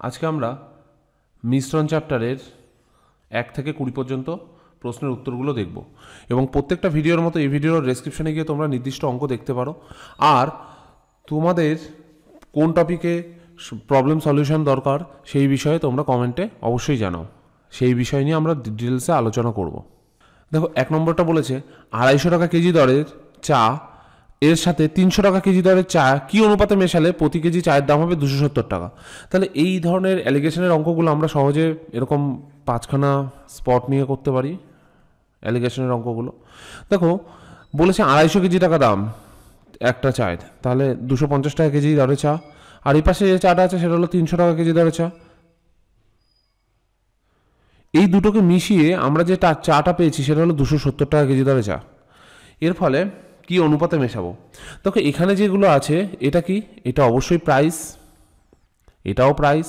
আজকে আমরা মিশ্রণ চ্যাপ্টারের 1 থেকে 20 পর্যন্ত প্রশ্নের উত্তরগুলো দেখব এবং প্রত্যেকটা ভিডিওর মতো এই ভিডিওর ডেসক্রিপশনে গিয়ে তোমরা নির্দিষ্ট অঙ্ক দেখতে পারো। আর তোমাদের কোন টপিকে প্রবলেম সলিউশন দরকার সেই বিষয়ে তোমরা কমেন্টে অবশ্যই জানাও। সেই বিষয় নিয়ে আমরা ডিটেলসে আলোচনা করব। দেখো 1 নম্বরটা বলেছে 250 টাকা কেজি দরের চা এর সাথে 300 টাকা কেজি দরের চা কি অনুপাতে মেশালে প্রতি কেজি চায়ের দাম হবে 270 টাকা। তাহলে এই ধরনের অ্যালিগেশনের অঙ্কগুলো আমরা সহজে এরকম 5খানা স্পট নিয়ে করতে পারি। অ্যালিগেশনের অঙ্কগুলো দেখো বলেছে 250 কেজি টাকা দাম একটা চায়ের, তাহলে 250 টাকা কেজি দরে চা। আর এই পাশে যে চাটা আছে সেটা হলো 300 টাকা কেজি দরে চা। এই দুটোকে মিশিয়ে আমরা যে চাটা পেয়েছি সেটা হলো 270 টাকা কেজি দরে চা। এর ফলে কি অনুপাতে মেশাবো? দেখো এখানে যেগুলো আছে এটা কি, এটা অবশ্যই প্রাইস, এটাও প্রাইস,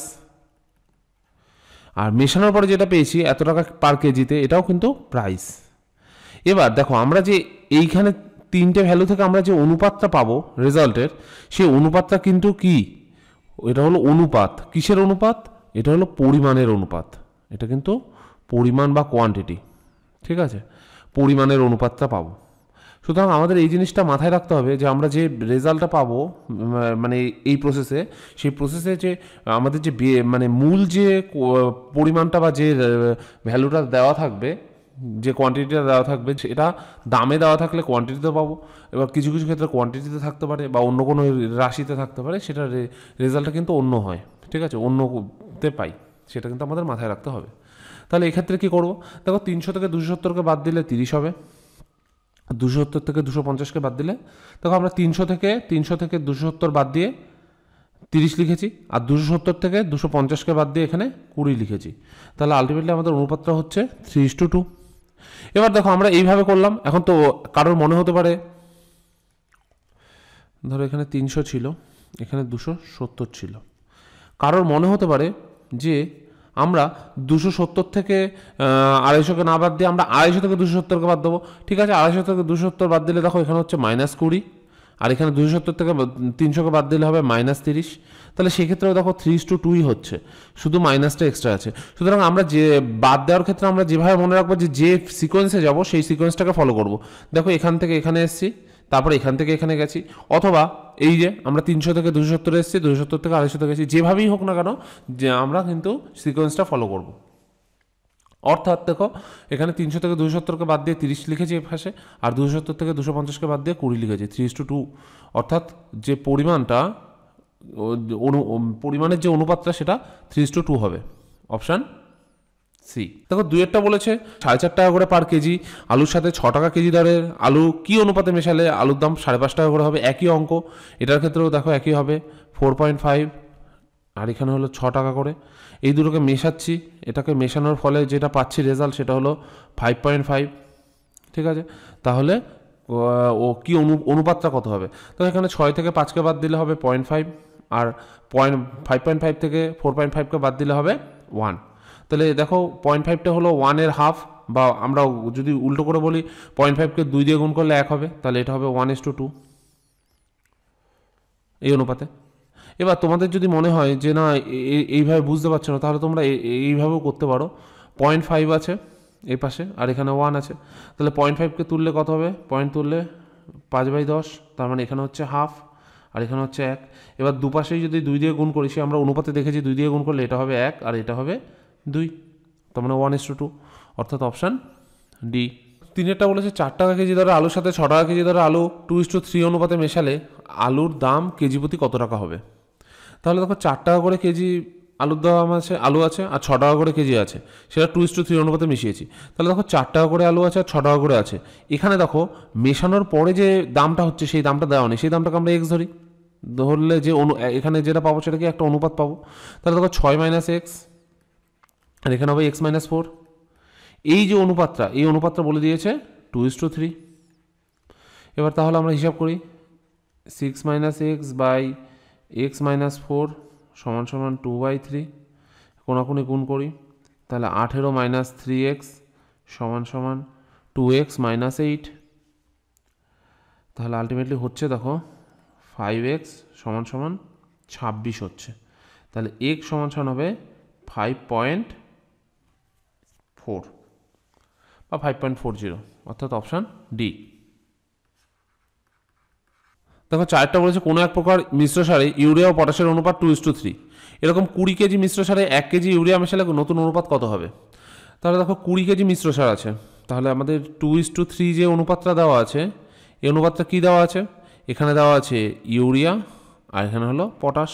আর মেশানোর পরে যেটা পেয়েছি এত টাকা পার কেজিতে এটাও কিন্তু প্রাইস। এবার দেখো আমরা যে এইখানে 3টে ভ্যালু থেকে আমরা যে অনুপাতটা পাবো রেজাল্টের, সেই অনুপাতটা কিন্তু কি, এটা হলো অনুপাত। কিসের অনুপাত? এটা হলো পরিমাণের অনুপাত। এটা কিন্তু পরিমাণ বা কোয়ান্টিটি, ঠিক আছে, পরিমাণের অনুপাতটা পাবো। সুতরাং আমাদের এই জিনিসটা মাথায় রাখতে হবে যে আমরা যে রেজাল্টটা পাবো মানে এই প্রসেসে, সেই প্রসেসে যে আমাদের যে মানে মূল যে পরিমাণটা বা যে ভ্যালুটা দেওয়া থাকবে, যে কোয়ান্টিটিটা দেওয়া থাকবে সেটা দামে দেওয়া থাকলে কোয়ান্টিটিতে পাবো। এবার কিছু কিছু ক্ষেত্রে কোয়ান্টিটিতে থাকতে পারে বা অন্য কোনো রাশিতে থাকতে পারে, সেটা রেজাল্টটা কিন্তু অন্য হয়, ঠিক আছে, অন্যতে পাই, সেটা কিন্তু আমাদের মাথায় রাখতে হবে। তাহলে এক্ষেত্রে কী করবো? দেখো 300 থেকে 270কে বাদ দিলে 30 হবে, 270 থেকে 250কে বাদ দিলে, দেখো আমরা 300 থেকে 270 বাদ দিয়ে 30 লিখেছি, আর 270 থেকে 250কে বাদ দিয়ে এখানে 20 লিখেছি। তাহলে আলটিমেটলি আমাদের অনুপাতটা হচ্ছে 3:2। এবার দেখো আমরা এইভাবে করলাম। এখন তো কারোর মনে হতে পারে, ধরো এখানে 300 ছিল, এখানে 270 ছিল, কারোর মনে হতে পারে যে আমরা 270 থেকে 250কে না বাদ দিয়ে আমরা 250 থেকে 270কে বাদ দেবো। ঠিক আছে, 250 থেকে 270 বাদ দিলে দেখো এখানে হচ্ছে -20, আর এখানে 270 থেকে 300কে বাদ দিলে হবে -30। তাহলে সেক্ষেত্রেও দেখো 3:2ই হচ্ছে, শুধু মাইনাসটা এক্সট্রা আছে। সুতরাং আমরা যে বাদ দেওয়ার ক্ষেত্রে আমরা যেভাবে মনে রাখবো যে সিকোয়েন্সে যাব সেই সিকোয়েন্সটাকে ফলো করব। দেখো এখান থেকে এখানে এসেছি, তারপরে এখান থেকে এখানে গেছি, অথবা এই যে আমরা 300 থেকে 270 এসেছি, 270 থেকে 250 গেছি, যেভাবেই হোক না কেন যে আমরা কিন্তু সিকোয়েন্সটা ফলো করব। অর্থাৎ দেখো এখানে 300 থেকে 270কে বাদ দিয়ে 30 লিখেছি এই পাশে, আর 270 থেকে 250কে বাদ দিয়ে 20 লিখেছি, 3:2। অর্থাৎ যে পরিমাণটা, পরিমাণের যে অনুপাতটা সেটা 3:2 হবে। Option C. দেখো 2-এরটা বলেছে 4.5 টাকা করে পার কেজি আলুর সাথে 6 টাকা কেজি দরের আলু কি অনুপাতে মেশালে আলুর দাম 5.5 টাকা করে হবে। একই অঙ্ক, এটার ক্ষেত্রেও দেখো একই হবে, 4.5 আর এখানে হলো 6 টাকা করে। এই দুটোকে মেশাচ্ছি, এটাকে মেশানোর ফলে যেটা পাচ্ছি রেজাল্ট সেটা হলো 5.5, ঠিক আছে। তাহলে ও কি অনুপাতটা কত হবে? তো এখানে 6 থেকে 5কে বাদ দিলে হবে 0.5, আর 5.5 থেকে 4.5কে বাদ দিলে হবে 1। তাহলে দেখো 0.5টা হলো 1-এর হাফ, বা আমরা যদি উল্টো করে বলি 0.5কে 2 দিয়ে গুণ করলে 1 হবে, তাহলে এটা হবে 1:2 এই অনুপাতে। এবার তোমাদের যদি মনে হয় যে না এইভাবে বুঝতে পারছো না, তাহলে তোমরা এইভাবেও করতে পারো। 0.5 আছে এই পাশে, আর এখানে 1 আছে, তাহলে 0.5কে তুললে কত হবে? পয়েন্ট তুললে 5/10, তার মানে এখানে হচ্ছে হাফ, আর এখানে হচ্ছে 1। এবার দুপাশেই যদি 2 দিয়ে গুণ করি, সে আমরা অনুপাতে দেখেছি 2 দিয়ে গুণ করলে এটা হবে 1 আর এটা হবে 2, তার মানে 1:2, অর্থাৎ অপশান ডি। 3-এরটা বলেছে 4 টাকা কেজি দরে আলুর সাথে 6 টাকা কেজি দরে আলু 2:3 অনুপাতে মেশালে আলুর দাম কেজি প্রতি কত টাকা হবে? তাহলে দেখো 4 টাকা করে কেজি আলুর দাম আছে, আলু আছে, আর 6 টাকা করে কেজি আছে, সেটা 2:3 অনুপাতে মিশিয়েছি। তাহলে দেখো 4 টাকা করে আলু আছে আর 6 টাকা করে আছে। এখানে দেখো মেশানোর পরে যে দামটা হচ্ছে সেই দামটা দেওয়া নেই, সেই দামটাকে আমরা এক্স ধরি, ধরলে যে এখানে যেটা পাবো সেটাকে একটা অনুপাত পাবো। তাহলে দেখো 6 - x, আর এখানে হবে x - 4। এই যে অনুপাতটা, এই অনুপাতটা বলে দিয়েছে 2:3। এবার তাহলে আমরা হিসাব করি, 6 - x বাই x - 4 = 2/3, কোনাকুনি গুণ করি, তাহলে 18 - 3x = 2x - 8। তাহলে আলটিমেটলি হচ্ছে দেখো 5x = 26 হচ্ছে। তাহলে x সমান সমান হবে 5.4 বা 5.40, অর্থাৎ অপশান ডি। দেখো চারটা বলেছে কোনো এক প্রকার মিশ্র সারে ইউরিয়া ও পটাশের অনুপাত 2:3। এরকম 20 কেজি মিশ্র সারে 1 কেজি ইউরিয়া মেশালে নতুন অনুপাত কত হবে? তাহলে দেখো 20 কেজি মিশ্র সার আছে, তাহলে আমাদের 2:3 যে অনুপাতটা দেওয়া আছে, এই অনুপাতটা কী দেওয়া আছে? এখানে দেওয়া আছে ইউরিয়া আর এখানে হলো পটাশ।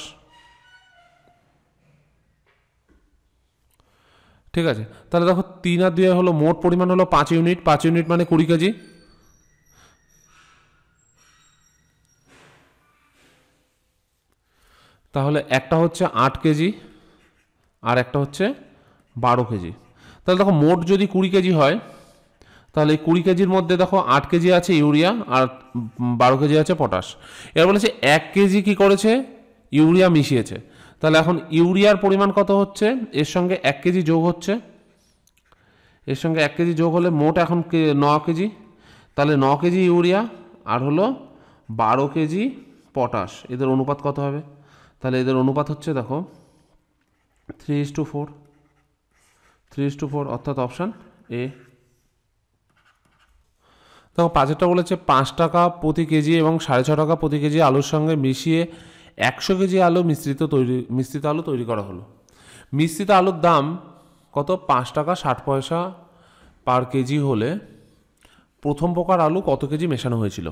ঠিক আছে, তাহলে দেখো 3 আর 2 হলো মোট পরিমাণ হলো 5 ইউনিট, 5 ইউনিট মানে 20 কেজি। তাহলে একটা হচ্ছে 8 কেজি আর একটা হচ্ছে 12 কেজি। তাহলে দেখো মোট যদি 20 কেজি হয়, তাহলে এই 20 কেজির মধ্যে দেখো 8 কেজি আছে ইউরিয়া আর 12 কেজি আছে পটাশ। এবার বলেছে 1 কেজি কি করেছে? ইউরিয়া মিশিয়েছে। তাহলে এখন ইউরিয়ার পরিমাণ কত হচ্ছে? এর সঙ্গে 1 কেজি যোগ হচ্ছে, এর সঙ্গে 1 কেজি যোগ হলে মোট এখন 9 কেজি। তাহলে 9 কেজি ইউরিয়া আর হলো 12 কেজি পটাশ, এদের অনুপাত কত হবে? তাহলে এদের অনুপাত হচ্ছে দেখো 3:4, 3:4, অর্থাৎ অপশান এ। দেখো 5-এরটা বলেছে 5 টাকা প্রতি কেজি এবং 6.5 টাকা প্রতি কেজি আলুর সঙ্গে মিশিয়ে 100 কেজি আলু মিশ্রিত আলু তৈরি করা হলো। মিশ্রিত আলুর দাম কত? 5 টাকা 60 পয়সা পার কেজি হলে প্রথম প্রকার আলু কত কেজি মেশানো হয়েছিল?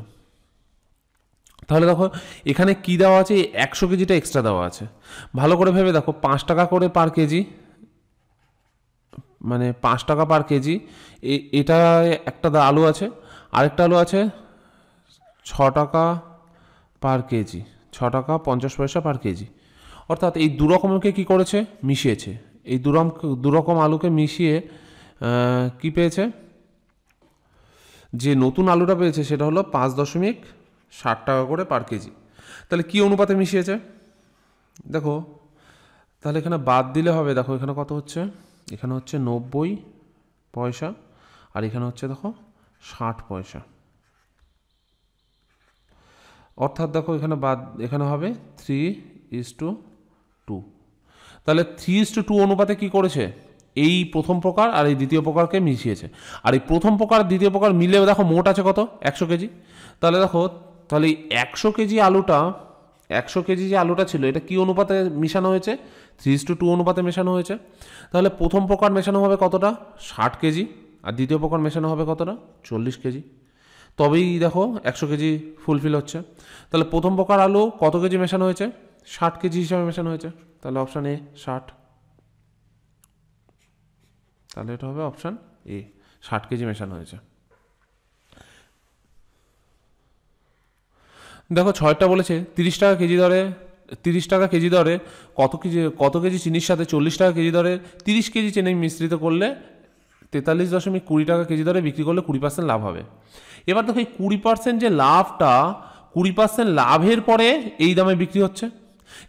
তাহলে দেখো এখানে কি দেওয়া আছে? 100 কেজিটা এক্সট্রা দেওয়া আছে। ভালো করে ভেবে দেখো, 5 টাকা করে পার কেজি, মানে 5 টাকা পার কেজি, এটা একটা আলু আছে, আরেকটা আলু আছে 6 টাকা পার কেজি, 6 টাকা 50 পয়সা পার কেজি। অর্থাৎ এই দু রকমকে কী করেছে? মিশিয়েছে। এই দু রকম আলুকে মিশিয়ে কি পেয়েছে? যে নতুন আলুটা পেয়েছে সেটা হলো 5.60 টাকা করে পার কেজি। তাহলে কি অনুপাতে মিশিয়েছে? দেখো তাহলে এখানে বাদ দিলে হবে, দেখো এখানে কত হচ্ছে? এখানে হচ্ছে 90 পয়সা আর এখানে হচ্ছে দেখো 60 পয়সা। অর্থাৎ দেখো এখানে হবে 3:2। তাহলে 3:2 অনুপাতে কি করেছে? এই প্রথম প্রকার আর এই দ্বিতীয় প্রকারকে মিশিয়েছে। আর এই প্রথম প্রকার দ্বিতীয় প্রকার মিলে দেখো মোট আছে কত? 100 কেজি। তাহলে দেখো, তাহলে 100 কেজি আলুটা, 100 কেজি যে আলুটা ছিল এটা কি অনুপাতে মেশানো হয়েছে? 3:2 অনুপাতে মেশানো হয়েছে। তাহলে প্রথম প্রকার মেশানো হবে কতটা? 60 কেজি। আর দ্বিতীয় প্রকার মেশানো হবে কতটা? 40 কেজি। তবেই দেখো 100 কেজি ফুলফিল হচ্ছে। তাহলে প্রথম প্রকার আলু কত কেজি মেশানো হয়েছে? 60 কেজি হিসাবে মেশানো হয়েছে। তাহলে অপশান এ 60। তাহলে এটা হবে অপশান এ, 60 কেজি মেশানো হয়েছে। দেখো 6টা বলেছে 30 টাকা কেজি দরে, 30 টাকা কেজি দরে কত কেজি চিনির সাথে 40 টাকা কেজি দরে 30 কেজি চিনি মিশ্রিত করলে 43.20 টাকা কেজি দরে বিক্রি করলে 20% লাভ হবে। এবার দেখো এই 20% যে লাভটা, 20% লাভের পরে এই দামে বিক্রি হচ্ছে,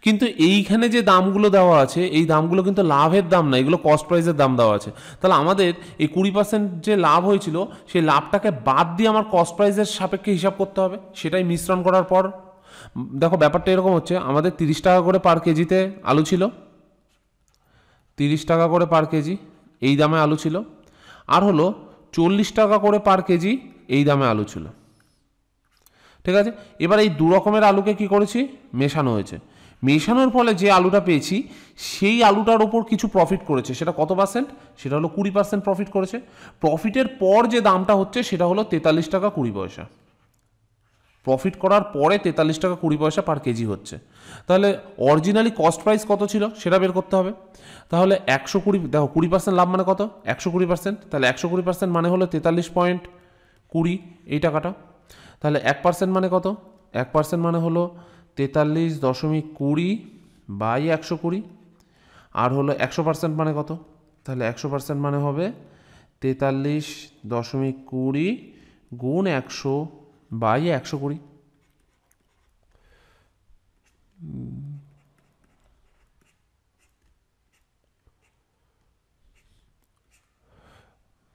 কিন্তু এইখানে যে দামগুলো দেওয়া আছে এই দামগুলো কিন্তু লাভের দাম না, এগুলো কস্ট প্রাইসের দাম দেওয়া আছে। তাহলে আমাদের এই 20% যে লাভ হয়েছিল সেই লাভটাকে বাদ দিয়ে আমার কস্ট প্রাইসের সাপেক্ষে হিসাব করতে হবে, সেটাই মিশ্রণ করার পর। দেখো ব্যাপারটা এরকম হচ্ছে, আমাদের 30 টাকা করে পার কেজিতে আলু ছিল, 30 টাকা করে পার কেজি এই দামে আলু ছিল, আর হলো 40 টাকা করে পার কেজি এই দামে আলু ছিল। ঠিক আছে, এবার এই দু রকমের আলুকে কি করেছি? মেশানো হয়েছে। মেশানোর ফলে যে আলুটা পেয়েছি সেই আলুটার ওপর কিছু প্রফিট করেছে, সেটা কত পার্সেন্ট? সেটা হলো 20% প্রফিট করেছে। প্রফিটের পর যে দামটা হচ্ছে সেটা হলো 43 টাকা 20 পয়সা। প্রফিট করার পরে 43 টাকা 20 পয়সা পার কেজি হচ্ছে। তাহলে অরিজিনালি কস্ট প্রাইস কত ছিল সেটা বের করতে হবে। তাহলে 120, দেখো 20% লাভ মানে কত? 120%। তাহলে 120% মানে হলো 43.20 এই টাকাটা। তাহলে 1% মানে কত? 1% মানে হলো 43.20 বাই 120। আর হলো 100% মানে কত? তাহলে 100% মানে হবে 43.20 গুণ 100 বাই 120।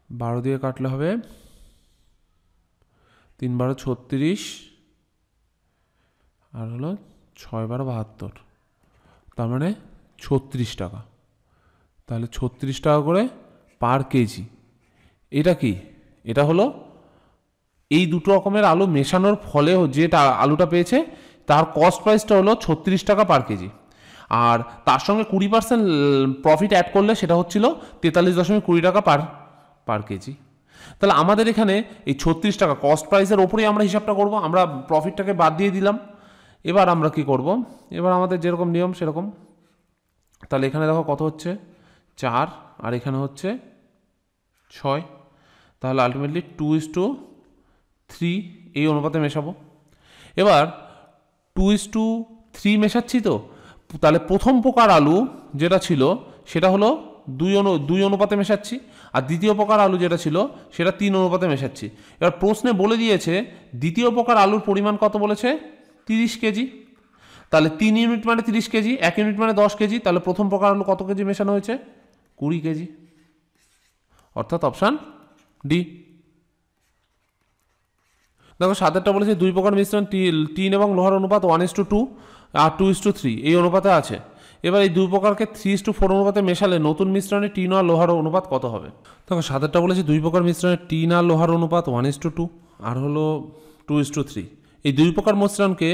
12 দিয়ে কাটলে হবে 3×12 = 36 আর হলো 6×12 = 72। তার মানে 36 টাকা। তাহলে 36 টাকা করে পার কেজি। এটা কি? এটা হলো এই দুটো রকমের আলু মেশানোর ফলে যেটা আলুটা পেয়েছে তার কস্ট প্রাইসটা হলো 36 টাকা পার কেজি। আর তার সঙ্গে 20% প্রফিট অ্যাড করলে সেটা হচ্ছিল 43.20 টাকা পার কেজি। তাহলে আমাদের এখানে এই 36 টাকা কস্ট প্রাইসের ওপরেই আমরা হিসাবটা করব, আমরা প্রফিটটাকে বাদ দিয়ে দিলাম। এবার আমরা কি করব, এবার আমাদের যেরকম নিয়ম সেরকম। তাহলে এখানে দেখো কত হচ্ছে 4 আর এখানে হচ্ছে 6। তাহলে আলটিমেটলি 2:3 এই অনুপাতে মেশাবো। এবার 2:3 মেশাচ্ছি তো, তাহলে প্রথম প্রকার আলু যেটা ছিল সেটা হলো 2 অনুপাতে মেশাচ্ছি, আর দ্বিতীয় প্রকার আলু যেটা ছিল সেটা 3 অনুপাতে মেশাচ্ছি। এবার প্রশ্নে বলে দিয়েছে দ্বিতীয় প্রকার আলুর পরিমাণ কত বলেছে, 30 কেজি। তাহলে 3 ইউনিট মানে 30 কেজি, 1 ইউনিট মানে 10 কেজি। তাহলে প্রথম প্রকার আলু কত কেজি মেশানো হয়েছে, 20 কেজি, অর্থাৎ অপশান ডি। দেখো 7টা বলেছে 2 প্রকার মিশ্রণ টিন এবং লোহার অনুপাত 1:2 আর 2:3 এই অনুপাতে আছে। এবার এই 2 প্রকারকে 3:4 অনুপাতে মেশালে নতুন মিশ্রণে টিন আর লোহার অনুপাত কত হবে। দেখো 7টা বলেছে 2 প্রকার মিশ্রণে টিন আর লোহার অনুপাত 1:2 আর হলো 2:3। এই 2 প্রকার মিশ্রণকে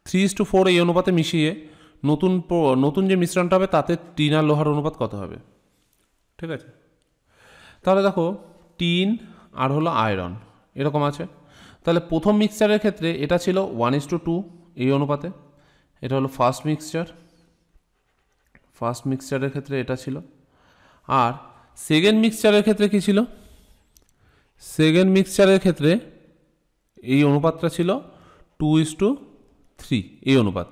3:4 এই অনুপাতে মিশিয়ে নতুন যে মিশ্রণটা হবে তাতে টিন আর লোহার অনুপাত কত হবে। ঠিক আছে, তাহলে দেখো টিন আর হলো আয়রন এরকম আছে। তাহলে প্রথম মিক্সচারের ক্ষেত্রে এটা ছিল 1:2 এই অনুপাতে, এটা হলো ফার্স্ট মিক্সচারের ক্ষেত্রে এটা ছিল। আর সেকেন্ড মিক্সচারের ক্ষেত্রে কি ছিল, সেকেন্ড মিক্সচারের ক্ষেত্রে এই অনুপাতটা ছিল 2:3 এই অনুপাত।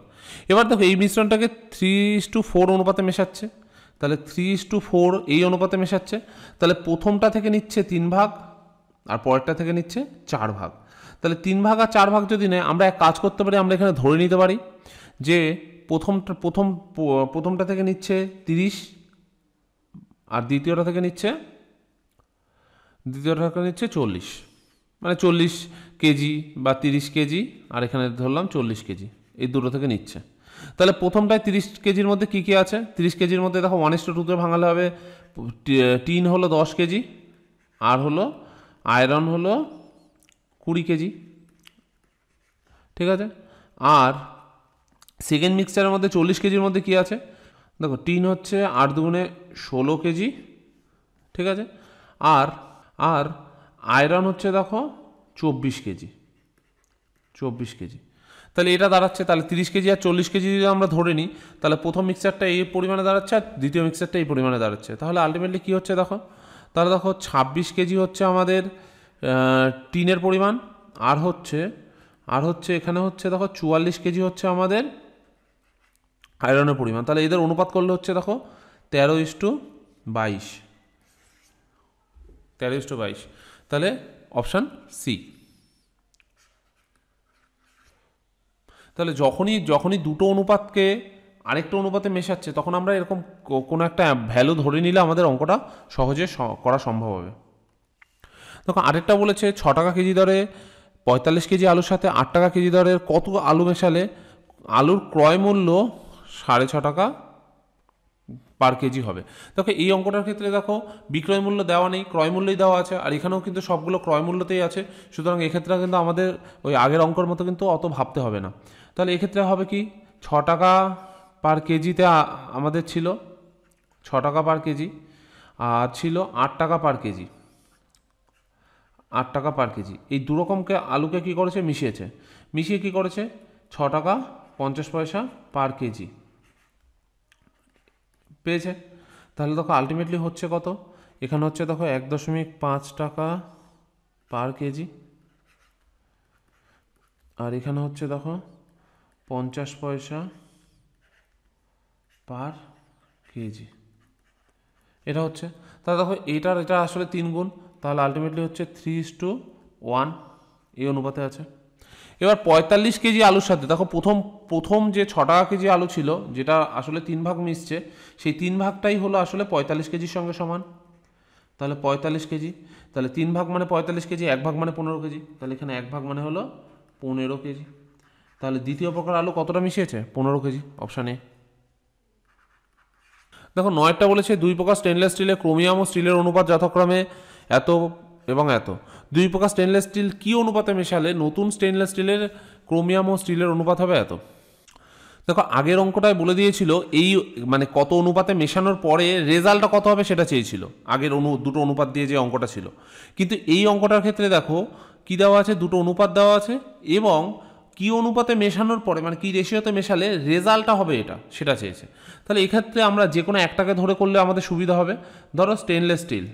এবার দেখো এই মিশ্রণটাকে 3:4 অনুপাতে মেশাচ্ছে, তাহলে 3:4 এই অনুপাতে মেশাচ্ছে। তাহলে প্রথমটা থেকে নিচ্ছে 3 ভাগ আর পরেরটা থেকে নিচ্ছে 4 ভাগ। তাহলে 3 ভাগ আর 4 ভাগ যদি নেয়, আমরা এক কাজ করতে পারি, আমরা এখানে ধরে নিতে পারি যে প্রথমটা থেকে নিচ্ছে 30 আর দ্বিতীয়টা থেকে নিচ্ছে 40, মানে 40 কেজি বা 30 কেজি, আর এখানে ধরলাম 40 কেজি, এই দুটো থেকে নিচ্ছে। তাহলে প্রথমটায় 30 কেজির মধ্যে কী কী আছে, 30 কেজির মধ্যে দেখো 1:2 ভাঙালে হবে টিন হলো 10 কেজি আর হলো আয়রন হলো 20 কেজি। ঠিক আছে, আর সেকেন্ড মিক্সচারের মধ্যে 40 কেজির মধ্যে কী আছে, দেখো টিন হচ্ছে 8×2 16 কেজি। ঠিক আছে, আর আয়রন হচ্ছে দেখো 24 কেজি। তাহলে এটা দাঁড়াচ্ছে, তাহলে 30 কেজি আর 40 কেজি যদি আমরা ধরে নিই, তাহলে প্রথম মিক্সচারটা এই পরিমাণে দাঁড়াচ্ছে আর দ্বিতীয় মিক্সচারটা এই পরিমাণে দাঁড়াচ্ছে। তাহলে আলটিমেটলি কী হচ্ছে দেখো, তাহলে দেখো 26 কেজি হচ্ছে আমাদের টিনের পরিমাণ, আর হচ্ছে এখানে হচ্ছে দেখো 44 কেজি হচ্ছে আমাদের আয়রনের পরিমাণ। তাহলে এদের অনুপাত করলে হচ্ছে দেখো 13:22। তাহলে অপশান সি। তাহলে যখনই দুটো অনুপাতকে আরেকটা অনুপাতে মেশাচ্ছে, তখন আমরা এরকম কোনো একটা ভ্যালু ধরে নিলে আমাদের অঙ্কটা সহজে করা সম্ভব হবে। দেখো আরেকটা বলেছে 6 টাকা কেজি দরে 45 কেজি আলুর সাথে 8 টাকা কেজি দরের কত আলু মেশালে আলুর ক্রয় মূল্য 6.5 টাকা পার কেজি হবে। দেখো এই অঙ্কটার ক্ষেত্রে দেখো বিক্রয় মূল্য দেওয়া নেই, ক্রয় মূল্যই দেওয়া আছে, আর এখানেও কিন্তু সবগুলো ক্রয় মূল্যতেই আছে। সুতরাং এক্ষেত্রে কিন্তু আমাদের ওই আগের অঙ্কর মতো কিন্তু অত ভাবতে হবে না। তাহলে এক্ষেত্রে হবে কি, 6 টাকা পার কেজিতে আমাদের ছিল 6 টাকা পার কেজি, আর ছিল 8 টাকা পার কেজি। 8 টাকা পার কেজি এই দুরকমকে আলুকে কী করেছে, মিশিয়ে কী করেছে 6 টাকা 50 পয়সা পার কেজি পেয়েছে। তাহলে দেখো আলটিমেটলি হচ্ছে কত, এখানে হচ্ছে দেখো 1.5 টাকা পার কেজি, আর এখানে হচ্ছে দেখো 50 পয়সা পার কেজি এটা হচ্ছে। তাহলে দেখো এটা আসলে 3 গুণ, তাহলে আলটিমেটলি হচ্ছে 3:1 এই অনুপাতে আছে। এবার 45 কেজি আলুর সাথে দেখো প্রথম যে 6 টাকা কেজি আলু ছিল, যেটা আসলে 3 ভাগ মিশছে, সেই 3 ভাগটাই হলো আসলে 45 কেজির সঙ্গে সমান। তাহলে 45 কেজি, তাহলে 3 ভাগ মানে 45 কেজি, 1 ভাগ মানে 15 কেজি, তাহলে এখানে 1 ভাগ মানে হলো 15 কেজি। তাহলে দ্বিতীয় প্রকার আলু কতটা মিশিয়েছে, 15 কেজি, অপশান এ। দেখো 9টা বলেছে 2 প্রকার স্টেনলেস স্টিলের ক্রোমিয়াম ও স্টিলের অনুপাত যথাক্রমে এত এবং এত। 2 প্রকার স্টেনলেস স্টিল কি অনুপাতে মেশালে নতুন স্টেনলেস স্টিলের ক্রোমিয়াম ও স্টিলের অনুপাত হবে এত। দেখো আগের অঙ্কটায় বলে দিয়েছিল এই মানে কত অনুপাতে মেশানোর পরে রেজাল্টটা কত হবে সেটা চেয়েছিল, আগের দুটো অনুপাত দিয়ে যে অঙ্কটা ছিল। কিন্তু এই অঙ্কটার ক্ষেত্রে দেখো কি দেওয়া আছে, দুটো অনুপাত দেওয়া আছে এবং কি অনুপাতে মেশানোর পরে মানে কি রেশিওতে মেশালে রেজাল্টটা হবে এটা সেটা চেয়েছে। তাহলে এক্ষেত্রে আমরা যে কোনো একটাকে ধরে করলে আমাদের সুবিধা হবে। ধরো স্টেনলেস স্টিল,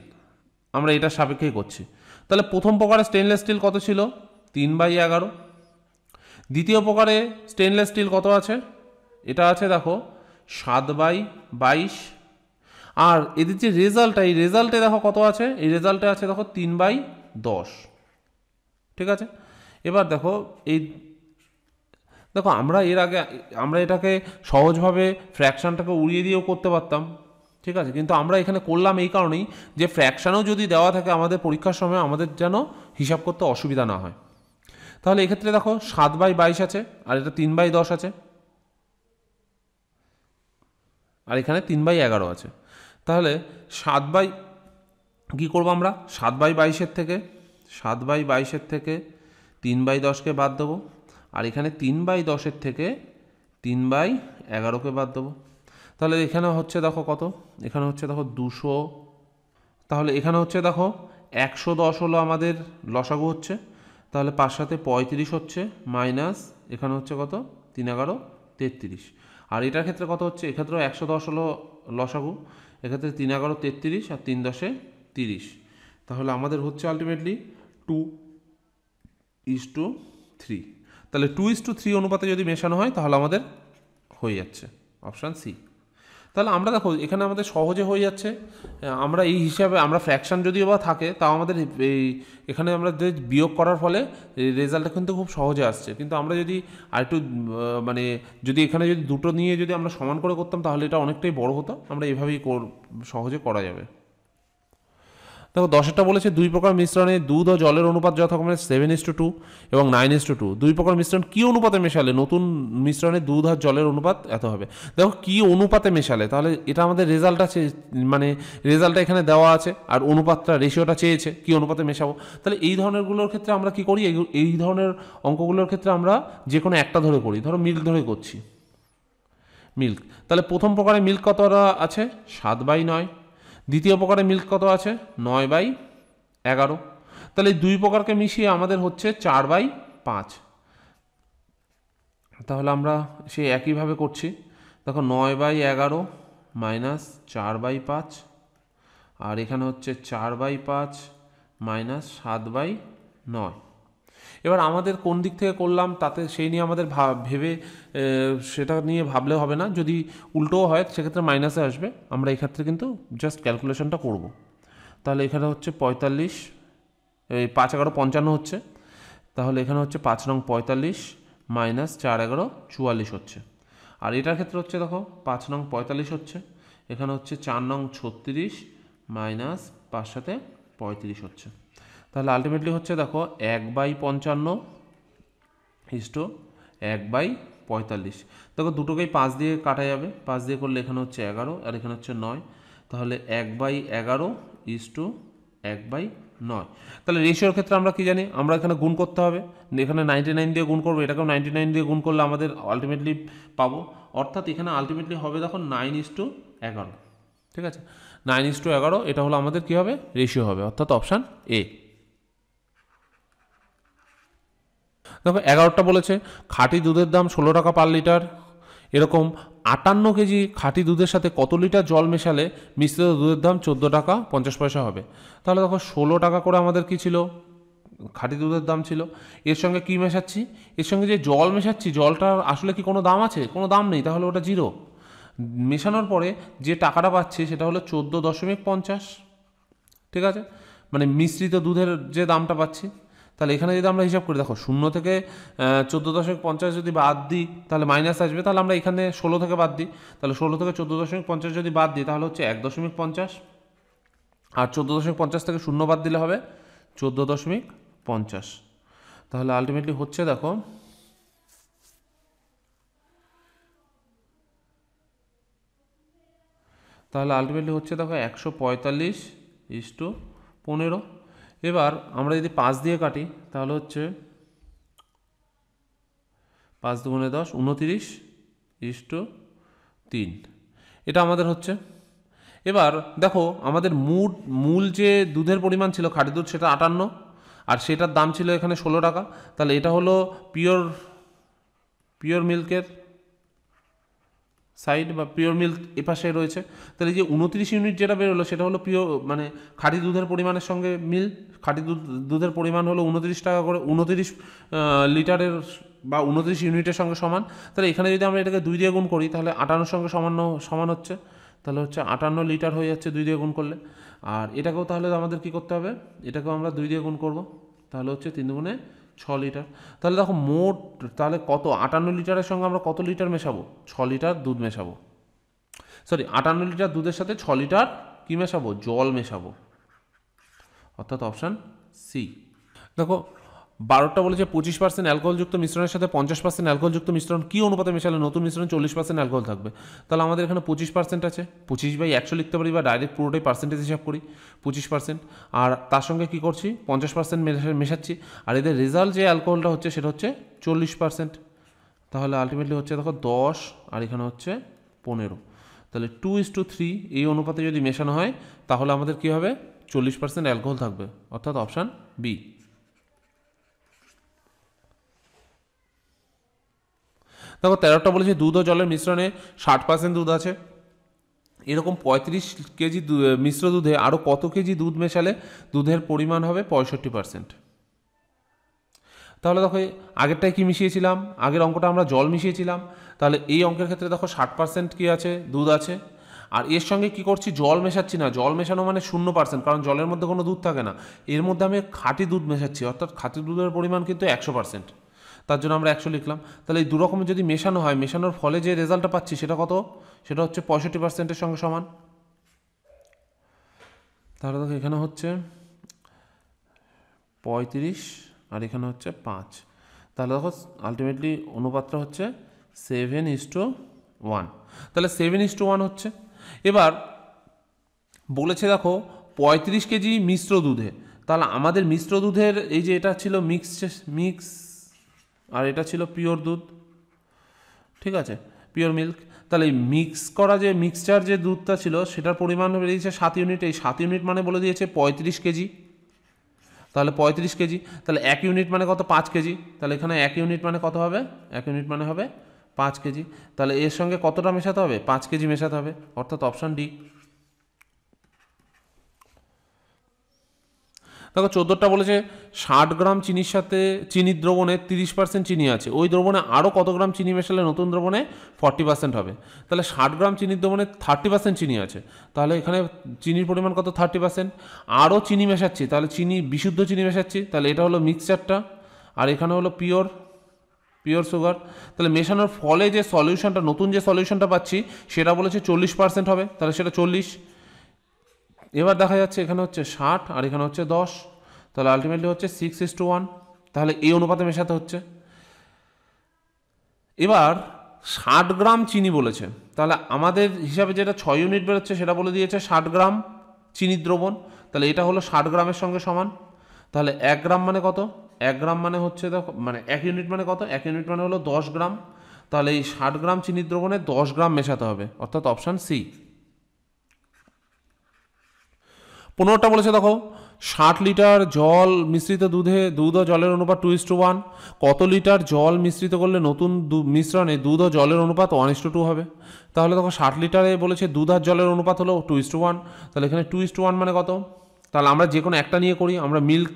আমরা এটার সাপেক্ষেই করছি। তাহলে প্রথম প্রকারে স্টেনলেস স্টিল কত ছিল, 3/11। দ্বিতীয় প্রকারে স্টেনলেস স্টিল কত আছে, এটা আছে দেখো 7/22। আর এদের যে রেজাল্টটা, এই রেজাল্টে দেখো কত আছে, এই রেজাল্টে আছে দেখো 3/10। ঠিক আছে, এবার দেখো এই দেখো আমরা এর আগে আমরা এটাকে সহজভাবে ফ্র্যাকশনটাকে উড়িয়ে দিয়েও করতে পারতাম, ঠিক আছে, কিন্তু আমরা এখানে করলাম এই কারণেই যে ফ্র্যাকশানও যদি দেওয়া থাকে আমাদের পরীক্ষার সময় আমাদের যেন হিসাব করতে অসুবিধা না হয়। তাহলে এক্ষেত্রে দেখো 7/22 আছে আর এটা 3/10 আছে আর এখানে 3/11 আছে। তাহলে কী করবো আমরা, 7/22 থেকে 3/10কে বাদ দেবো আর এখানে 3/10 থেকে 3/11কে বাদ দেবো। তাহলে এখানে হচ্ছে দেখো কত, এখানে হচ্ছে দেখো 200। তাহলে এখানে হচ্ছে দেখো 110 হলো আমাদের লসাগু হচ্ছে, তাহলে 5 সাথে 35 হচ্ছে মাইনাস এখানে হচ্ছে কত 3×11 33। আর এটার ক্ষেত্রে কত হচ্ছে, এক্ষেত্রেও 110 হলো লসাগু, এক্ষেত্রে 3×11 33 আর 3×10 30। তাহলে আমাদের হচ্ছে আলটিমেটলি 2:3। তাহলে 2:3 অনুপাতে যদি মেশানো হয় তাহলে আমাদের হয়ে যাচ্ছে অপশান সি। তাহলে আমরা দেখো এখানে আমাদের সহজে হয়ে যাচ্ছে। আমরা এই হিসাবে আমরা ফ্র্যাকশান যদিও বা থাকে তাও আমাদের এই এখানে আমরা যে বিয়োগ করার ফলে রেজাল্টটা কিন্তু খুব সহজে আসছে। কিন্তু আমরা যদি আরেকটু মানে যদি এখানে যদি দুটো নিয়ে যদি আমরা সমান করে করতাম তাহলে এটা অনেকটাই বড় হতো। আমরা এভাবেই সহজে করা যাবে। দেখো 10টা বলেছে 2 প্রকার মিশ্রণে দুধ ও জলের অনুপাত যথাক্রমে 7:2 এবং 9:2। 2 প্রকার মিশ্রণ কী অনুপাতে মেশালে নতুন মিশ্রণে দুধ আর জলের অনুপাত এত হবে। দেখো কী অনুপাতে মেশালে, তাহলে এটা আমাদের রেজাল্টটা মানে রেজাল্টটা এখানে দেওয়া আছে আর অনুপাতটা রেশিওটা চেয়েছে কী অনুপাতে মেশাবো। তাহলে এই ধরনেরগুলোর ক্ষেত্রে আমরা কি করি, এই ধরনের অঙ্কগুলোর ক্ষেত্রে আমরা যে কোনো একটা ধরে করি। ধরো মিল্ক ধরে করছি, মিল্ক। তাহলে প্রথম প্রকারে মিল্ক কতটা আছে 7/9। দ্বিতীয় প্রকারে মিল্ক কত আছে 9/11। তাহলে 2 প্রকারকে মিশিয়ে আমাদের হচ্ছে 4/5। তাহলে আমরা সেই একইভাবে করছি। দেখো 9/11 মাইনাস 4/5 আর এখানে হচ্ছে 4/5 মাইনাস 7/9। এবার আমাদের কোন দিক থেকে করলাম তাতে সেই নিয়ে আমাদের ভেবে সেটা নিয়ে ভাবলে হবে না। যদি উল্টোও হয় সেক্ষেত্রে মাইনাসে আসবে। আমরা এক্ষেত্রে কিন্তু জাস্ট ক্যালকুলেশনটা করব। তাহলে এখানে হচ্ছে 45, এই 5×11 55 হচ্ছে। তাহলে এখানে হচ্ছে 5 নং 45 মাইনাস 4×11 44 হচ্ছে। আর এটার ক্ষেত্রে হচ্ছে দেখো 5 নং 45 হচ্ছে, এখানে হচ্ছে 4 নং 36 মাইনাস 5 সাথে 35 হচ্ছে। তাহলে আলটিমেটলি হচ্ছে দেখো 1/55 ইস্টু 1/45। দেখো দুটোকেই 5 দিয়ে কাটা যাবে, 5 দিয়ে করলে এখানে হচ্ছে 11 আর এখানে হচ্ছে 9। তাহলে 1/11 ইস্টু 1/9। তাহলে রেশিওর ক্ষেত্রে আমরা কি জানি, আমরা এখানে গুণ করতে হবে। এখানে 99 দিয়ে গুণ করবো, এটাকেও 99 দিয়ে গুণ করলে আমাদের আলটিমেটলি পাবো। অর্থাৎ এখানে আলটিমেটলি হবে দেখো 9:11। ঠিক আছে, 9:11 এটা হলো আমাদের কী হবে রেশিও হবে, অর্থাৎ অপশান এ। দেখো 11টা বলেছে খাঁটি দুধের দাম 16 টাকা পার লিটার। এরকম 58 কেজি খাঁটি দুধের সাথে কত লিটার জল মেশালে মিশ্রিত দুধের দাম 14 টাকা 50 পয়সা হবে। তাহলে দেখো 16 টাকা করে আমাদের কি ছিল খাঁটি দুধের দাম ছিল। এর সঙ্গে কি মেশাচ্ছি, এর সঙ্গে যে জল মেশাচ্ছি জলটার আসলে কি কোনো দাম আছে, কোনো দাম নেই, তাহলে ওটা জিরো। মেশানোর পরে যে টাকাটা পাচ্ছি সেটা হলো 14.50। ঠিক আছে, মানে মিশ্রিত দুধের যে দামটা পাচ্ছি। তাহলে এখানে যদি আমরা হিসাব করি দেখো 0 থেকে 14.50 যদি বাদ দিই তাহলে মাইনাস আসবে। তাহলে আমরা এখানে 16 থেকে বাদ দিই, তাহলে 16 থেকে 14.50 যদি বাদ দিই তাহলে হচ্ছে 1.50 আর 14.50 থেকে 0 বাদ দিলে হবে 14.50। তাহলে আলটিমেটলি হচ্ছে দেখো তাহলে আলটিমেটলি হচ্ছে দেখো 145:15। এবার আমরা যদি 5 দিয়ে কাটি তাহলে হচ্ছে 5 দুগুণে 10, 29:3। এটা আমাদের হচ্ছে। এবার দেখো আমাদের মূল যে দুধের পরিমাণ ছিল খাঁটি দুধ সেটা 58, আর সেটার দাম ছিল এখানে 16 টাকা। তাহলে এটা হলো পিওর মিল্কের সাইড বা পিওর মিল্ক এপাশে রয়েছে। তাহলে যে 29 ইউনিট যেটা বেরোলো সেটা হলো পিওর মানে খাঁটি দুধের পরিমাণের সঙ্গে মিল। খাঁটি দুধের পরিমাণ হলো 29 টাকা করে, 29 লিটারের বা 29 ইউনিটের সঙ্গে সমান। তাহলে এখানে যদি আমরা এটাকে 2 দিয়ে গুণ করি তাহলে 58 সঙ্গে সমান হচ্ছে। তাহলে হচ্ছে 58 লিটার হয়ে যাচ্ছে 2 দিয়ে গুণ করলে। আর এটাকেও তাহলে আমাদের কি করতে হবে, এটাকেও আমরা 2 দিয়ে গুণ করব, তাহলে হচ্ছে 3 দুগুণে 6 লিটার। তাহলে দেখো মোট তাহলে কত, 58 লিটারের সঙ্গে আমরা কত লিটার মেশাবো, 6 লিটার দুধ মেশাবো। সরি, 58 লিটার দুধের সাথে 6 লিটার কি মেশাবো, জল মেশাবো, অর্থাৎ অপশান সি। দেখো 12টা বলেছে 25% অ্যালকোহলযুক্ত মিশ্রণের সাথে 50% অ্যালকোহলযুক্ত মিশ্রণ কি অনুপাতে মেশালে নতুন মিশ্রণ 40% অ্যালকোহল থাকবে। তাহলে আমাদের এখানে 25% আছে, 25/100 লিখতে পারি বা ডাইরেক্ট পুরোটাই পার্সেন্টেজ হিসাব করি 25%। আর তার সঙ্গে কি করছি 50% মেশাচ্ছি, আর এদের রেজাল্ট যে অ্যালকোহলটা হচ্ছে সেটা হচ্ছে 40%। তাহলে আলটিমেটলি হচ্ছে দেখো 10 আর এখানে হচ্ছে 15। তাহলে 2:3 এই অনুপাতে যদি মেশানো হয় তাহলে আমাদের কি হবে, 40% অ্যালকোহল থাকবে, অর্থাৎ অপশান বি। দেখো 13টা বলেছে দুধ ও জলের মিশ্রণে 60% দুধ আছে। এরকম 35 কেজি মিশ্র দুধে আরও কত কেজি দুধ মেশালে দুধের পরিমাণ হবে 65%। তাহলে দেখো আগেরটায় কি মিশিয়েছিলাম, আগের অঙ্কটা আমরা জল মিশিয়েছিলাম। তাহলে এই অঙ্কের ক্ষেত্রে দেখো 60% কি আছে, দুধ আছে। আর এর সঙ্গে কি করছি, জল মেশাচ্ছি না, জল মেশানো মানে 0%, কারণ জলের মধ্যে কোনো দুধ থাকে না। এর মধ্যে আমি খাঁটি দুধ মেশাচ্ছি, অর্থাৎ খাঁটি দুধের পরিমাণ কিন্তু 100%, তার জন্য আমরা 100 লিখলাম। তাহলে এই দুরকমের যদি মেশানো হয়, মেশানোর ফলে যে রেজাল্টটা পাচ্ছি সেটা কত, সেটা হচ্ছে 65%-এর সঙ্গে সমান। তাহলে দেখো এখানে হচ্ছে 35 আর এখানে হচ্ছে 5। তাহলে দেখো আলটিমেটলি অনুপাতটা হচ্ছে 7:1। তাহলে 7:1 হচ্ছে। এবার বলেছে দেখো 35 কেজি মিশ্র দুধে, তাহলে আমাদের মিশ্র দুধের এই যে এটা ছিল মিক্স আর এটা ছিল পিওর দুধ, ঠিক আছে, পিওর মিল্ক। তাহলে এই মিক্স করা যে মিক্সচার যে দুধটা ছিল সেটার পরিমাণ বেরিয়েছে 7 ইউনিট। এই 7 ইউনিট মানে বলে দিয়েছে 35 কেজি। তাহলে 35 কেজি, তাহলে 1 ইউনিট মানে কত, 5 কেজি। তাহলে এখানে 1 ইউনিট মানে কত হবে, 1 ইউনিট মানে হবে 5 কেজি। তাহলে এর সঙ্গে কতটা মেশাতে হবে, 5 কেজি মেশাতে হবে, অর্থাৎ অপশান ডি। দেখো 14টা বলেছে 60 গ্রাম চিনির সাথে চিনির দ্রবণে 30% চিনি আছে, ওই দ্রবণে আরও কত গ্রাম চিনি মেশালে নতুন দ্রবণে 40% হবে। তাহলে 60 গ্রাম চিনির দ্রবণে 30% চিনি আছে, তাহলে এখানে চিনির পরিমাণ কত, 30%। আরও চিনি মেশাচ্ছি, তাহলে বিশুদ্ধ চিনি মেশাচ্ছি, তাহলে এটা হলো মিক্সচারটা, আর এখানে হলো পিওর সুগার। তাহলে মেশানোর ফলে যে সলিউশনটা, নতুন যে সলিউশনটা পাচ্ছি সেটা বলেছে 40% হবে, তাহলে সেটা 40। এবার দেখা যাচ্ছে এখানে হচ্ছে 60 আর এখানে হচ্ছে 10, তাহলে আলটিমেটলি হচ্ছে 6:1। তাহলে এই অনুপাতে মেশাতে হচ্ছে। এবার 60 গ্রাম চিনি বলেছে, তাহলে আমাদের হিসাবে যেটা 6 ইউনিট বেরোচ্ছে সেটা বলে দিয়েছে 60 গ্রাম চিনির দ্রবণ। তাহলে এটা হলো 60 গ্রামের সঙ্গে সমান। তাহলে 1 গ্রাম মানে কত, 1 গ্রাম মানে হচ্ছে দেখো মানে 1 ইউনিট মানে কত, 1 ইউনিট মানে হলো 10 গ্রাম। তাহলে এই 60 গ্রাম চিনির দ্রবণে 10 গ্রাম মেশাতে হবে, অর্থাৎ অপশান সি। 15টা বলেছে দেখো 60 লিটার জল মিশ্রিত দুধ ও জলের অনুপাত 2:1। কত লিটার জল মিশ্রিত করলে নতুন মিশ্রণে দুধ ও জলের অনুপাত 1:2 হবে। তাহলে দেখো 60 লিটারে বলেছে দুধ আর জলের অনুপাত হলো 2:1, তাহলে এখানে 2:1 মানে কত, তাহলে আমরা যে কোনো একটা নিয়ে করি, আমরা মিল্ক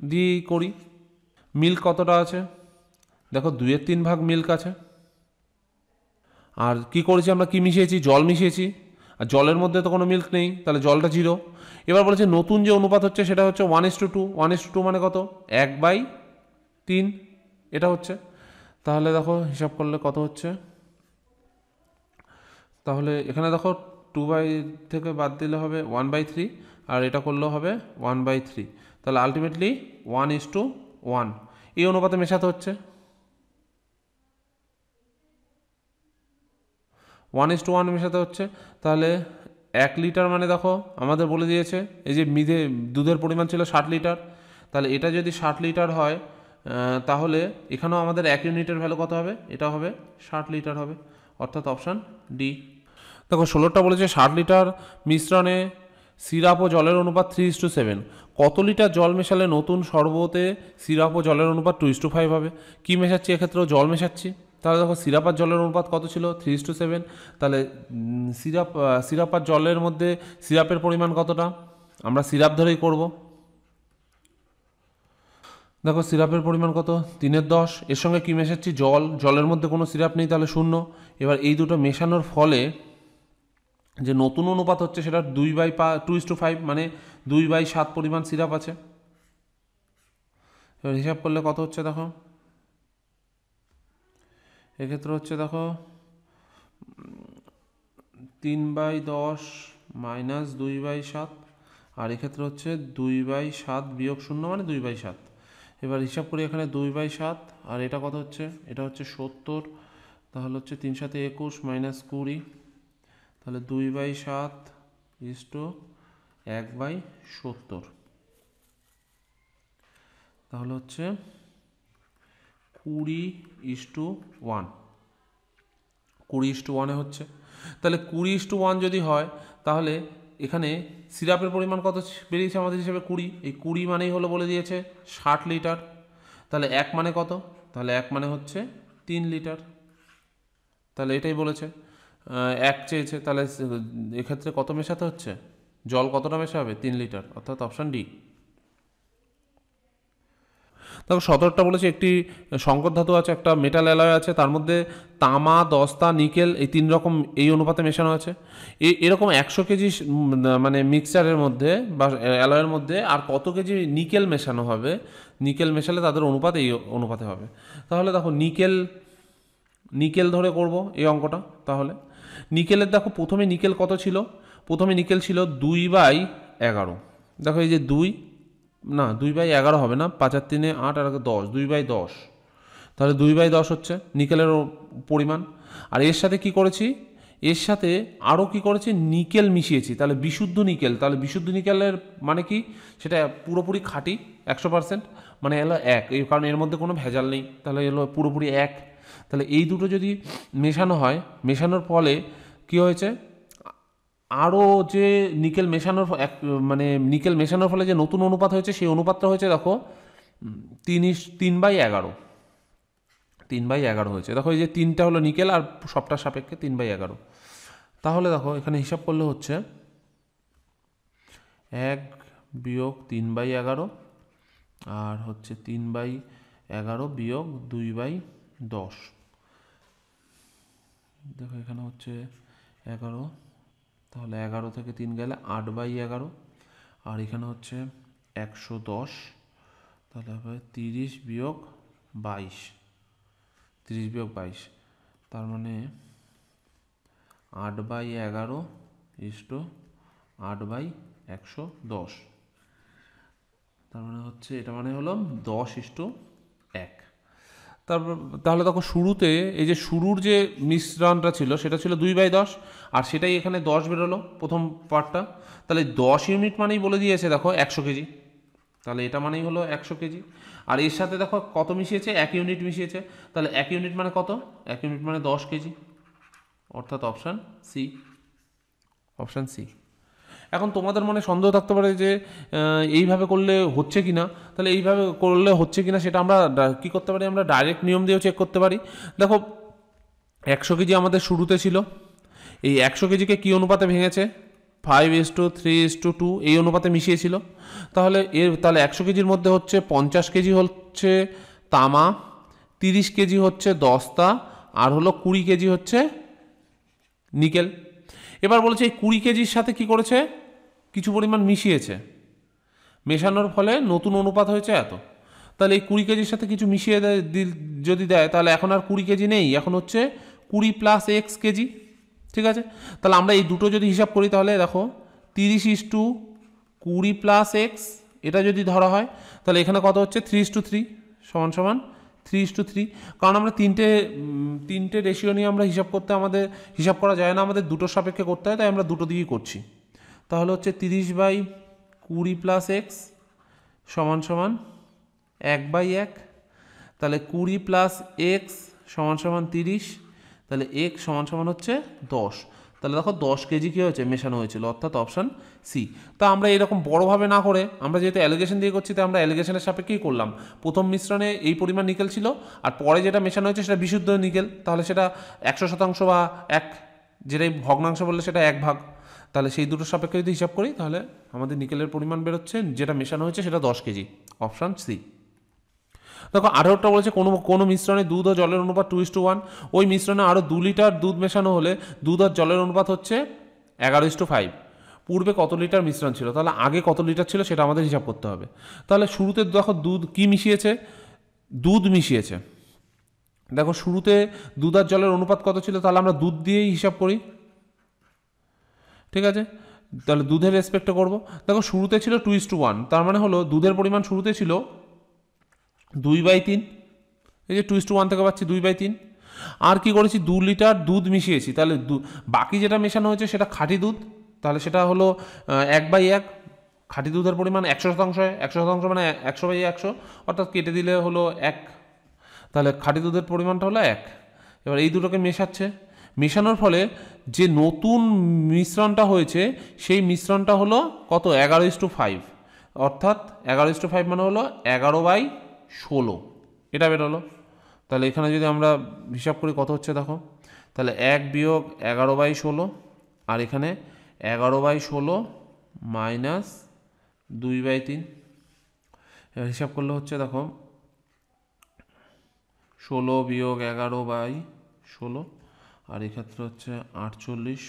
দিয়েই করি। মিল্ক কতটা আছে, দেখো 2/3 ভাগ মিল্ক আছে। আর কি করেছি আমরা, কি মিশিয়েছি, জল মিশিয়েছি, আর জলের মধ্যে তো কোনো মিল্ক নেই, তাহলে জলটা 0। এবার বলেছে নতুন যে অনুপাত হচ্ছে সেটা হচ্ছে 1:2। 1:2 মানে কত, 1/3 এটা হচ্ছে। তাহলে দেখো হিসাব করলে কত হচ্ছে, তাহলে এখানে দেখো 2 থেকে বাদ দিলে হবে 1/3, আর এটা করলেও হবে 1/3। তাহলে আলটিমেটলি 1:1 এই অনুপাতে মেশাতে হচ্ছে। 1:1 মেশাতে হচ্ছে, তাহলে 1 লিটার মানে দেখো আমাদের বলে দিয়েছে এই যে দুধের পরিমাণ ছিল 60 লিটার, তাহলে এটা যদি 60 লিটার হয় তাহলে এখানেও আমাদের 1 ইউনিটের ভ্যালু কত হবে, এটা হবে 60 লিটার হবে, অর্থাৎ অপশান ডি। দেখো 16টা বলেছে 60 লিটার মিশ্রণে সিরাপ ও জলের অনুপাত 3:7, কত লিটার জল মেশালে নতুন শরবতে সিরাপ ও জলের অনুপাত 2:5 হবে। কি মেশাচ্ছি, এক্ষেত্রেও জল মেশাচ্ছি। তাহলে দেখো সিরাপ আর জলের অনুপাত কত ছিল, 3:7, তাহলে সিরাপ আর জলের মধ্যে সিরাপের পরিমাণ কতটা, আমরা সিরাপ ধরেই করব। দেখো সিরাপের পরিমাণ কত, 3/10, এর সঙ্গে কি মেশাচ্ছি, জল, জলের মধ্যে কোনো সিরাপ নেই তাহলে 0। এবার এই দুটো মেশানোর ফলে যে নতুন অনুপাত হচ্ছে সেটা 2/5 মানে 2/7 পরিমাণ সিরাপ আছে। এবার হিসাব করলে কত হচ্ছে দেখো, এক্ষেত্রে হচ্ছে দেখো 3/10 মাইনাস 2/7, আর এক্ষেত্রে হচ্ছে 2/7 বিয়োগ 0 মানে 2/7। এবার হিসাব করি এখানে 2/7, আর এটা কত হচ্ছে, এটা হচ্ছে 70, তাহলে হচ্ছে 3 × 7 = 21 মাইনাস 20, তাহলে 2/7 = 1/70, তাহলে হচ্ছে 20:1, 20:1 হচ্ছে। তাহলে 20:1 যদি হয় তাহলে এখানে সিরাপের পরিমাণ কত বেরিয়েছে আমাদের হিসেবে 20, এই 20 মানেই হলো বলে দিয়েছে 60 লিটার, তাহলে 1 মানে কত, তাহলে 1 মানে হচ্ছে 3 লিটার, তাহলে এটাই বলেছে 1 চেয়েছে, তাহলে এক্ষেত্রে কত মেশাতে হচ্ছে, জল কতটা মেশা হবে, 3 লিটার, অর্থাৎ অপশান ডি। দেখো 17টা বলেছে একটি সংকর ধাতু আছে, একটা মেটাল অ্যালয় আছে, তার মধ্যে তামা, দস্তা, নিকেল এই 3 রকম এই অনুপাতে মেশানো আছে। এরকম 100 কেজি মানে মিক্সচারের মধ্যে বা অ্যালয়ের মধ্যে আর কত কেজি নিকেল মেশানো হবে, নিকেল মেশালে তাদের অনুপাত এই অনুপাতে হবে। তাহলে দেখো নিকেল ধরে করব এই অঙ্কটা। তাহলে নিকেলের দেখো প্রথমে নিকেল কত ছিল, প্রথমে নিকেল ছিল 2/11, দেখো এই যে 2/11 হবে না, 5 আর 3 8 আর 10, 2/10, তাহলে 2/10 হচ্ছে নিকেলের পরিমাণ। আর এর সাথে কি করেছি, এর সাথে আরও কি করেছি, নিকেল মিশিয়েছি, তাহলে বিশুদ্ধ নিকেল, তাহলে বিশুদ্ধ নিকেলের মানে কি, সেটা পুরোপুরি খাঁটি 100%, মানে এলো 1, এই কারণ এর মধ্যে কোনো ভেজাল নেই, তাহলে এলো পুরোপুরি 1। তাহলে এই দুটো যদি মেশানো হয়, মেশানোর ফলে কি হয়েছে, আরও যে নিকেল মেশানোর মানে নিকেল মেশানোর ফলে যে নতুন অনুপাত হয়েছে সেই অনুপাতটা হয়েছে দেখো 3/11, 3/11 হয়েছে। দেখো এই যে 3টা হলো নিকেল আর সবটার সাপেক্ষে 3/11, তাহলে দেখো এখানে হিসাব করলে হচ্ছে 1 - 3/11 আর হচ্ছে 3/11 বিয়োগ 2/10, দেখো এখানে হচ্ছে 11, তাহলে 11 থেকে 3 গেলে 8/11, আর এখানে হচ্ছে 110, তাহলে হবে 30 বিয়োগ 22, 30 বিয়োগ 22, তার মানে 8/11 = 8/110, তার মানে হচ্ছে এটা মানে হলো 10:1। তাহলে দেখো শুরুতে এই যে শুরুর যে মিশ্রণটা ছিল সেটা ছিল 2/10, আর সেটাই এখানে 10 বেরোলো প্রথম পার্টটা, তাহলে 10 ইউনিট মানেই বলে দিয়েছে দেখো 100 কেজি, তাহলে এটা মানেই হলো 100 কেজি। আর এর সাথে দেখো কত মিশিয়েছে, 1 ইউনিট মিশিয়েছে, তাহলে 1 ইউনিট মানে কত, 1 ইউনিট মানে 10 কেজি, অর্থাৎ অপশান সি, অপশান সি। এখন তোমাদের মনে সন্দেহ থাকতে পারে যে এইভাবে করলে হচ্ছে কি না, তাহলে এইভাবে করলে হচ্ছে কি না সেটা আমরা কী করতে পারি, আমরা ডাইরেক্ট নিয়ম দিয়েও চেক করতে পারি। দেখো 100 কেজি আমাদের শুরুতে ছিল, এই 100 কেজিকে কী অনুপাতে ভেঙেছে, 5:3:2 এই অনুপাতে মিশিয়েছিল, তাহলে 100 কেজির মধ্যে হচ্ছে 50 কেজি হচ্ছে তামা, 30 কেজি হচ্ছে দস্তা, আর হলো 20 কেজি হচ্ছে নিকেল। এবার বলেছে এই 20 কেজির সাথে কি করেছে, কিছু পরিমাণ মিশিয়েছে, মেশানোর ফলে নতুন অনুপাত হয়েছে এত, তাহলে এই 20 কেজির সাথে কিছু মিশিয়ে যদি দেয় তাহলে এখন আর 20 কেজি নেই, এখন হচ্ছে 20 + x কেজি, ঠিক আছে। তাহলে আমরা এই দুটো যদি হিসাব করি তাহলে দেখো 30:20 + x এটা যদি ধরা হয় তাহলে এখানে কত হচ্ছে 3:3 = 3:3, কারণ আমরা তিনটে রেশিও নিয়ে আমরা হিসাব করা যায় না, আমাদের দুটোর সাপেক্ষে করতে হয়, তাই আমরা দুটো দিয়েই করছি। তাহলে হচ্ছে 30/20 প্লাস এক্স সমান সমান 1/1, তাহলে 20 প্লাস এক্স সমান সমান 30, তাহলে এক্স সমান সমান হচ্ছে 10। তাহলে দেখো 10 কেজি কী হয়েছে, মেশানো হয়েছিল, অর্থাৎ অপশান সি। তা আমরা এরকম বড়োভাবে না করে, আমরা যেহেতু অ্যালিগেশন দিয়ে করছি, তাই আমরা অ্যালিগেশনের সাপেক্ষেই করলাম। প্রথম মিশ্রণে এই পরিমাণ নিকেল ছিল, আর পরে যেটা মেশানো হয়েছে সেটা বিশুদ্ধ নিকেল, তাহলে সেটা 100% বা 1, যেটাই ভগ্নাংশ বললে সেটা 1 ভাগ। তাহলে সেই দুটোর সাপেক্ষে যদি হিসাব করি, তাহলে আমাদের নিকেলের পরিমাণ বেরোচ্ছে, যেটা মেশানো হয়েছে সেটা 10 কেজি, অপশান সি। দেখো 18টা বলেছে কোনো মিশ্রণে দুধ ও জলের অনুপাত 2:1, ওই মিশ্রণে আরও 2 লিটার দুধ মেশানো হলে দুধ আর জলের অনুপাত হচ্ছে 11:5। পূর্বে কত লিটার মিশ্রণ ছিল, তাহলে আগে কত লিটার ছিল সেটা আমাদের হিসাব করতে হবে। তাহলে শুরুতে দেখো দুধ কি মিশিয়েছে, দুধ মিশিয়েছে। দেখো শুরুতে দুধ আর জলের অনুপাত কত ছিল, তাহলে আমরা দুধ দিয়েই হিসাব করি, ঠিক আছে। তাহলে দুধের রেসপেক্টে করব। দেখো শুরুতে ছিল 2:1, তার মানে হলো দুধের পরিমাণ শুরুতে ছিল 2/3, এই যে 2:1 থেকে পাচ্ছি 2/3। আর কি করেছি, 2 লিটার দুধ মিশিয়েছি, তাহলে বাকি যেটা মেশানো হয়েছে সেটা খাঁটি দুধ, তাহলে সেটা হলো 1/1। খাঁটি দুধের পরিমাণ 100%, 100% মানে 100/100, অর্থাৎ কেটে দিলে হলো 1, তাহলে খাঁটি দুধের পরিমাণটা হলো 1। এবার এই দুটোকে মেশানোর ফলে যে নতুন মিশ্রণটা হয়েছে সেই মিশ্রণটা হলো কত, 11:5, অর্থাৎ 11:5 মানে হলো 11/16, এটা বেরোলো। তাহলে এখানে যদি আমরা হিসাব করি কত হচ্ছে দেখো, তাহলে 1 বিয়োগ 11/16, আর এখানে 11/16 মাইনাস 2/3, এবার হিসাব করলে হচ্ছে দেখো 16 বিয়োগ 11/16, আর এক্ষেত্রে হচ্ছে 48,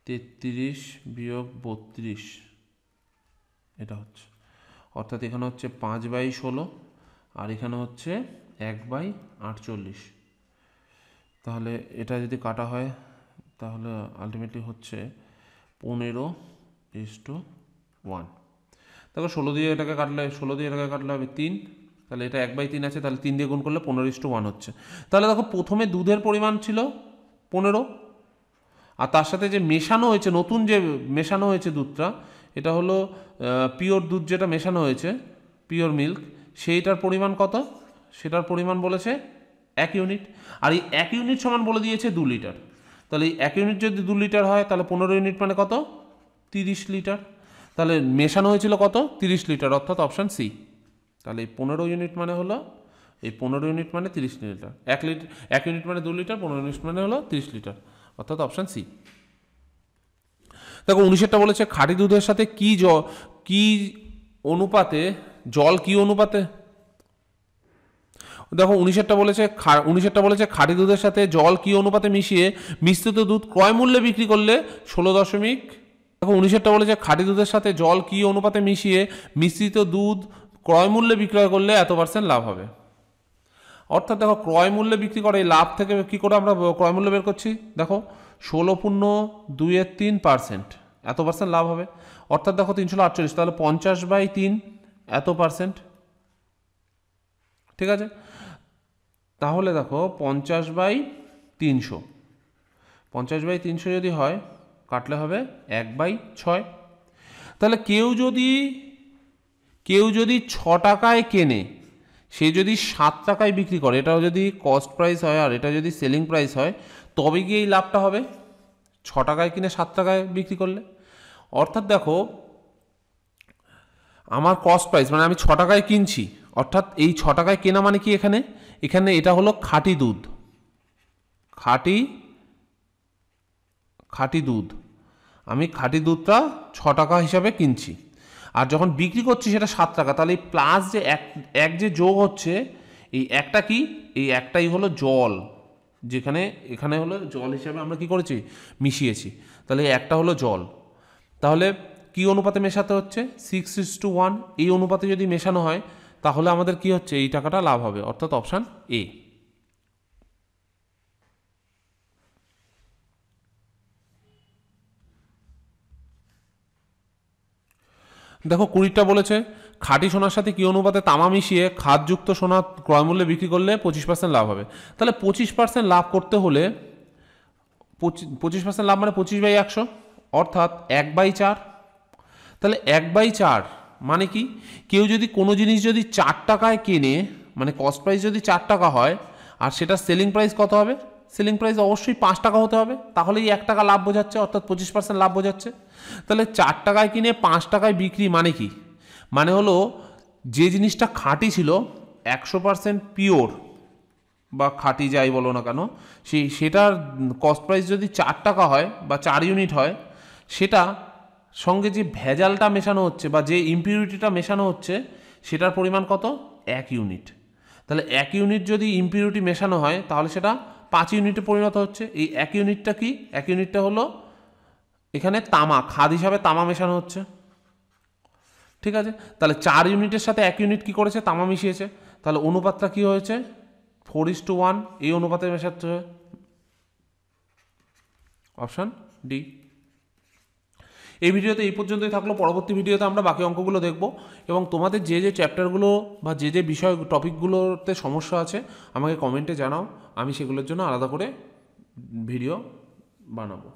33 বিয়োগ 32, এটা হচ্ছে, অর্থাৎ এখানে হচ্ছে 5/16, আর এখানে হচ্ছে 1/48। তাহলে এটা যদি কাটা হয়, তাহলে আলটিমেটলি হচ্ছে 15:1। দেখো 16 দিয়ে এটাকে কাটলে হবে 3, তাহলে এটা 1/3 আছে, তাহলে 3 দিয়ে গুণ করলে 15:1 হচ্ছে। তাহলে দেখো প্রথমে দুধের পরিমাণ ছিল 15, আর তার সাথে যে মেশানো হয়েছে, নতুন যে মেশানো হয়েছে দুধটা, এটা হলো পিওর দুধ যেটা মেশানো হয়েছে, পিওর মিল্ক, সেইটার পরিমাণ কত, সেটার পরিমাণ বলেছে 1 ইউনিট, আর এই 1 ইউনিট সমান বলে দিয়েছে 2 লিটার। তাহলে এই 1 ইউনিট যদি 2 লিটার হয়, তাহলে 15 ইউনিট মানে কত, 30 লিটার। তাহলে মেশানো হয়েছিল কত, 30 লিটার, অর্থাৎ অপশান সি। তাহলে এই 15 ইউনিট মানে হলো, এই 15 ইউনিট মানে 30 লিটার, 1 ইউনিট মানে 2 লিটার, 15 ইউনিট মানে হলো 30 লিটার, অর্থাৎ অপশান সি। দেখো 19টা বলেছে খাঁটি দুধের সাথে কি অনুপাতে জল কি অনুপাতে, দেখো 19টা বলেছে খাঁটি দুধের সাথে জল কি অনুপাতে মিশিয়ে মিশ্রিত দুধ ক্রয় মূল্যে বিক্রি করলে 16 দেখো 19টা বলেছে খাঁটি দুধের সাথে জল কি অনুপাতে মিশিয়ে মিশ্রিত দুধ ক্রয় মূল্যে বিক্রয় করলে এত % লাভ হবে। অর্থাৎ দেখো ক্রয় মূল্যে বিক্রি করে, এই লাভ থেকে কি করে আমরা ক্রয় মূল্য বের করছি, দেখো 16.2-3% এত % লাভ হবে, অর্থাৎ দেখো 348, তাহলে 50/3 এত %, ঠিক আছে। তাহলে দেখো 50/300 যদি হয়, কাটলে হবে 1/6। তাহলে কেউ যদি 6 টাকায় কেনে, সে যদি 7 টাকায় বিক্রি করে, এটাও যদি কস্ট প্রাইস হয় আর এটা যদি সেলিং প্রাইস হয়, তবে গিয়ে এই লাভটা হবে 6 টাকায় কিনে 7 টাকায় বিক্রি করলে। অর্থাৎ দেখো আমার কস্ট প্রাইস মানে আমি 6 টাকায় কিনছি, অর্থাৎ এই 6 টাকায় কেনা মানে কি, এখানে এটা হলো খাঁটি দুধ, খাঁটি দুধ, আমি খাঁটি দুধটা 6 টাকা হিসাবে কিনছি, আর যখন বিক্রি করছি সেটা 7 টাকা। তাহলে এই প্লাস যে এক যে যোগ হচ্ছে, এই একটা কি, এই একটাই হলো জল, যেখানে এখানে হলো জল হিসাবে আমরা কি করেছি, মিশিয়েছি, তাহলে এই একটা হলো জল। তাহলে কি অনুপাতে মেশাতে হচ্ছে, 6:1, এই অনুপাতে যদি মেশানো হয়, তাহলে আমাদের কি হচ্ছে, এই টাকাটা লাভ হবে, অর্থাৎ অপশান এ। দেখো 20টা বলেছে খাঁটি সোনার সাথে কি অনুপাতে তামা মিশিয়ে খাদযুক্ত সোনা ক্রয়মূল্যে বিক্রি করলে 25% লাভ হবে। তাহলে 25% লাভ করতে হলে 25% লাভ মানে 25/100, অর্থাৎ 1/4। তাহলে 1/4 মানে কি, কেউ যদি কোনো জিনিস যদি 4 টাকায় কেনে, মানে কস্ট প্রাইস যদি 4 টাকা হয় আর সেটা সেলিং প্রাইস কত হবে, সেলিং প্রাইস অবশ্যই 5 টাকা হতে হবে, তাহলেই 1 টাকা লাভ বোঝাচ্ছে, অর্থাৎ 25% লাভ বোঝাচ্ছে। তাহলে 4 টাকায় কিনে 5 টাকায় বিক্রি মানে কি, মানে হলো যে জিনিসটা খাঁটি ছিল 100% পিওর বা খাঁটি যাই বলো না কেন, সেটার কস্ট প্রাইস যদি 4 টাকা হয় বা 4 ইউনিট হয়, সেটা সঙ্গে যে ভেজালটা মেশানো হচ্ছে বা যে ইম্পিউরিটিটা মেশানো হচ্ছে সেটার পরিমাণ কত, 1 ইউনিট। তাহলে 1 ইউনিট যদি ইম্পিউরিটি মেশানো হয় তাহলে সেটা 5 ইউনিটে পরিণত হচ্ছে। এই 1 ইউনিটটা কি, 1 ইউনিটটা হলো এখানে তামা, খাদ হিসাবে তামা মেশানো হচ্ছে। ঠিক আছে, তাহলে 4 ইউনিটের সাথে 1 ইউনিট কি করেছে, তামা মিশিয়েছে। তাহলে অনুপাতটা কি হয়েছে, 4:1, এই অনুপাতে মেশাচ্ছে। Option D. এই ভিডিওতে এই পর্যন্তই থাকলো। পরবর্তী ভিডিওতে আমরা বাকি অঙ্কগুলো দেখব এবং তোমাদের যে যে চ্যাপ্টারগুলো বা যে যে বিষয় টপিকগুলোতে সমস্যা আছে আমাকে কমেন্টে জানাও, আমি সেগুলোর জন্য আলাদা করে ভিডিও বানাবো।